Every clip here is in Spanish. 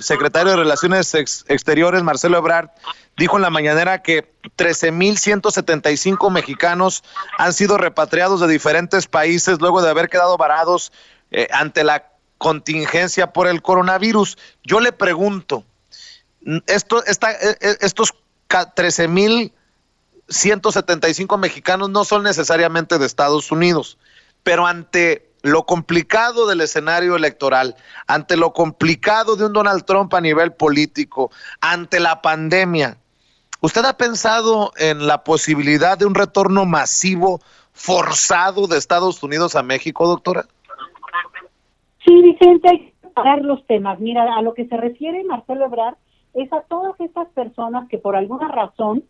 secretario de Relaciones Exteriores, Marcelo Ebrard, dijo en la mañanera que 13,175 mexicanos han sido repatriados de diferentes países luego de haber quedado varados ante la contingencia por el coronavirus. Yo le pregunto, estos 13,175 mexicanos no son necesariamente de Estados Unidos, pero ante lo complicado del escenario electoral, ante lo complicado de un Donald Trump a nivel político, ante la pandemia, ¿usted ha pensado en la posibilidad de un retorno masivo, forzado de Estados Unidos a México, doctora? Sí, Vicente, hay que separar los temas. Mira, a lo que se refiere Marcelo Ebrard es a todas estas personas que por alguna razón,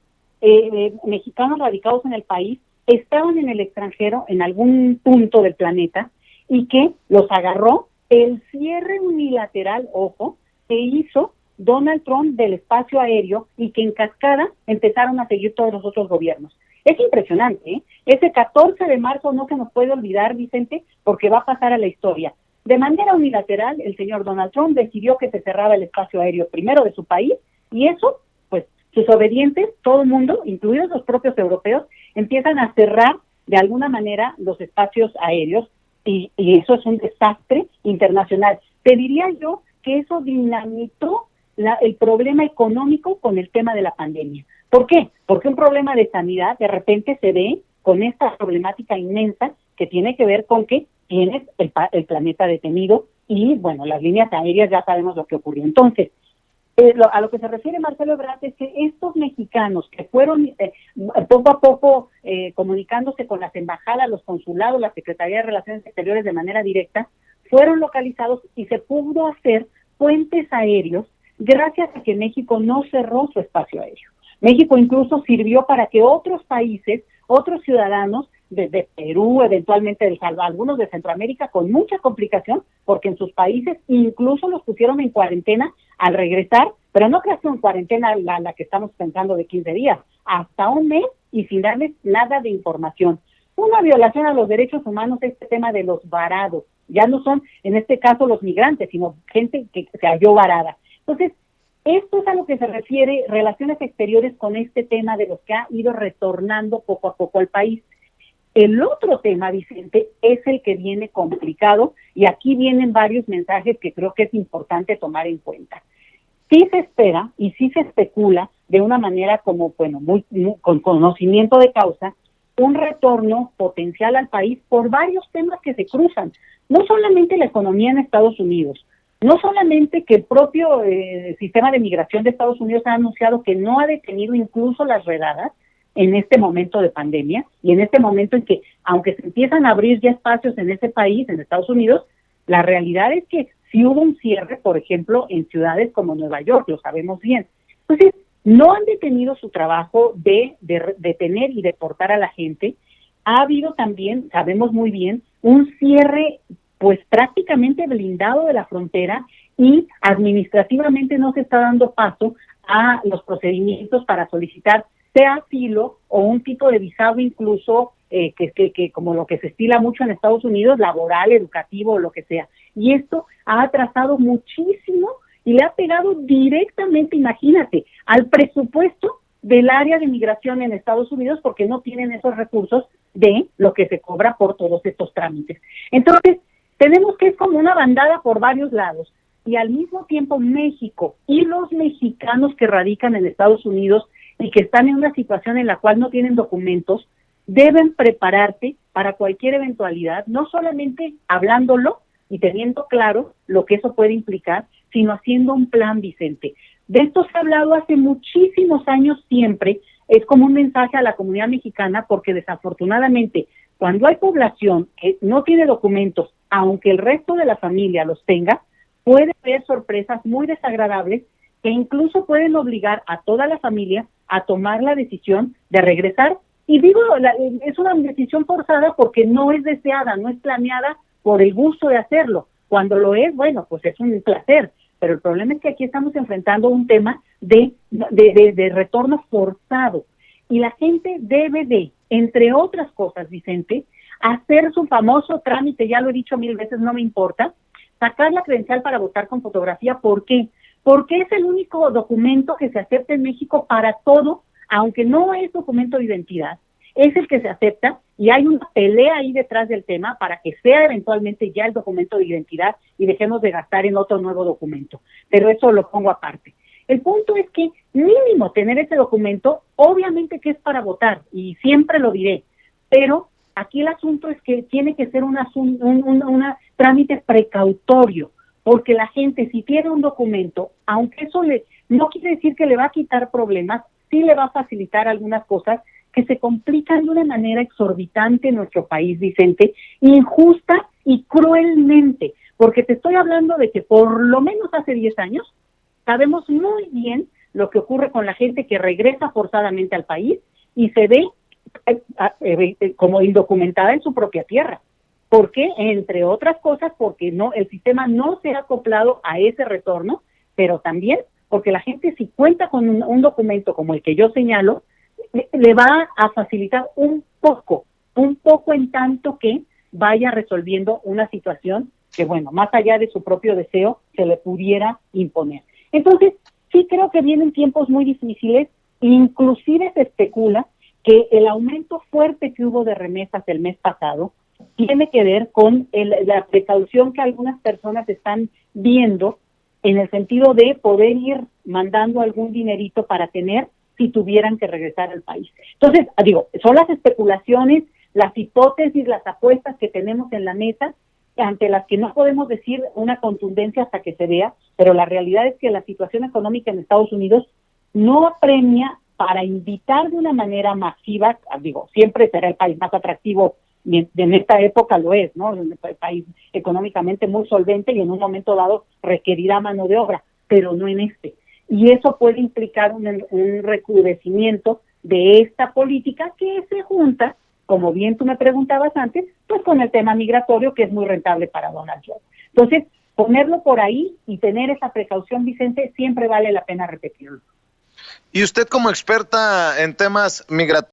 mexicanos radicados en el país, estaban en el extranjero, en algún punto del planeta, y que los agarró el cierre unilateral, ojo, que hizo Donald Trump del espacio aéreo y que en cascada empezaron a seguir todos los otros gobiernos. Es impresionante, ¿eh? Ese 14 de marzo no se nos puede olvidar, Vicente, porque va a pasar a la historia. De manera unilateral, el señor Donald Trump decidió que se cerraba el espacio aéreo primero de su país, y eso, pues, sus obedientes, todo el mundo, incluidos los propios europeos, empiezan a cerrar de alguna manera los espacios aéreos, y eso es un desastre internacional. Te diría yo que eso dinamitó el problema económico con el tema de la pandemia. ¿Por qué? Porque un problema de sanidad de repente se ve con esta problemática inmensa que tiene que ver con que tienes el planeta detenido y, bueno, las líneas aéreas ya sabemos lo que ocurrió. Entonces, a lo que se refiere Marcelo Ebrard es que estos mexicanos que fueron poco a poco comunicándose con las embajadas, los consulados, la Secretaría de Relaciones Exteriores de manera directa, fueron localizados y se pudo hacer puentes aéreos gracias a que México no cerró su espacio aéreo. México incluso sirvió para que otros países, otros ciudadanos desde Perú, eventualmente de algunos de Centroamérica, con mucha complicación, porque en sus países incluso los pusieron en cuarentena al regresar, pero no creas que en cuarentena la que estamos pensando de 15 días, hasta un mes y sin darles nada de información. Una violación a los derechos humanos es este tema de los varados. Ya no son, en este caso, los migrantes, sino gente que se halló varada. Entonces, esto es a lo que se refiere Relaciones Exteriores con este tema de los que ha ido retornando poco a poco al país. El otro tema, Vicente, es el que viene complicado, y aquí vienen varios mensajes que creo que es importante tomar en cuenta. Sí se espera y sí se especula de una manera como, bueno, muy con conocimiento de causa, un retorno potencial al país por varios temas que se cruzan. No solamente la economía en Estados Unidos, no solamente que el propio sistema de migración de Estados Unidos ha anunciado que no ha detenido incluso las redadas en este momento de pandemia y en este momento en que, aunque se empiezan a abrir ya espacios en ese país, en Estados Unidos, la realidad es que sí hubo un cierre, por ejemplo, en ciudades como Nueva York, lo sabemos bien. Entonces, no han detenido su trabajo de detener y deportar a la gente. Ha habido también, sabemos muy bien, un cierre pues prácticamente blindado de la frontera, y administrativamente no se está dando paso a los procedimientos para solicitar sea asilo o un tipo de visado incluso que como lo que se estila mucho en Estados Unidos, laboral, educativo o lo que sea. Y esto ha atrasado muchísimo y le ha pegado directamente, imagínate, al presupuesto del área de migración en Estados Unidos, porque no tienen esos recursos de lo que se cobra por todos estos trámites. Entonces, tenemos que es como una bandada por varios lados, y al mismo tiempo México y los mexicanos que radican en Estados Unidos y que están en una situación en la cual no tienen documentos, deben prepararse para cualquier eventualidad, no solamente hablándolo y teniendo claro lo que eso puede implicar, sino haciendo un plan, Vicente. De esto se ha hablado hace muchísimos años siempre, es como un mensaje a la comunidad mexicana, porque desafortunadamente cuando hay población que no tiene documentos, aunque el resto de la familia los tenga, puede haber sorpresas muy desagradables que incluso pueden obligar a toda la familia a tomar la decisión de regresar. Y digo, es una decisión forzada porque no es deseada, no es planeada por el gusto de hacerlo. Cuando lo es, bueno, pues es un placer. Pero el problema es que aquí estamos enfrentando un tema de retorno forzado. Y la gente debe de, entre otras cosas, Vicente, hacer su famoso trámite, ya lo he dicho 1000 veces, no me importa, sacar la credencial para votar con fotografía. ¿Por qué? porque es el único documento que se acepta en México para todo, aunque no es documento de identidad, es el que se acepta y hay una pelea ahí detrás del tema para que sea eventualmente ya el documento de identidad y dejemos de gastar en otro nuevo documento. Pero eso lo pongo aparte. El punto es que mínimo tener ese documento, obviamente que es para votar y siempre lo diré, pero aquí el asunto es que tiene que ser un trámite precautorio, porque la gente si tiene un documento, aunque eso no quiere decir que le va a quitar problemas, sí le va a facilitar algunas cosas que se complican de una manera exorbitante en nuestro país, Vicente, injusta y cruelmente, porque te estoy hablando de que por lo menos hace 10 años sabemos muy bien lo que ocurre con la gente que regresa forzadamente al país y se ve como indocumentada en su propia tierra. ¿Por qué? Entre otras cosas, porque el sistema no se ha acoplado a ese retorno, pero también porque la gente si cuenta con un documento como el que yo señalo, le va a facilitar un poco en tanto que vaya resolviendo una situación que, bueno, más allá de su propio deseo, se le pudiera imponer. Entonces, sí creo que vienen tiempos muy difíciles, inclusive se especula que el aumento fuerte que hubo de remesas el mes pasado tiene que ver con la precaución que algunas personas están viendo en el sentido de poder ir mandando algún dinerito para tener si tuvieran que regresar al país. Entonces, son las especulaciones, las hipótesis, las apuestas que tenemos en la mesa, ante las que no podemos decir una contundencia hasta que se vea, pero la realidad es que la situación económica en Estados Unidos no apremia para invitar de una manera masiva, siempre será el país más atractivo, en esta época lo es, ¿no? Un país económicamente muy solvente y en un momento dado requerirá mano de obra, pero no en este. Y eso puede implicar un recrudecimiento de esta política que se junta, como bien tú me preguntabas antes, pues con el tema migratorio que es muy rentable para Donald Trump. Entonces, ponerlo por ahí y tener esa precaución, Vicente, siempre vale la pena repetirlo. Y usted como experta en temas migratorios,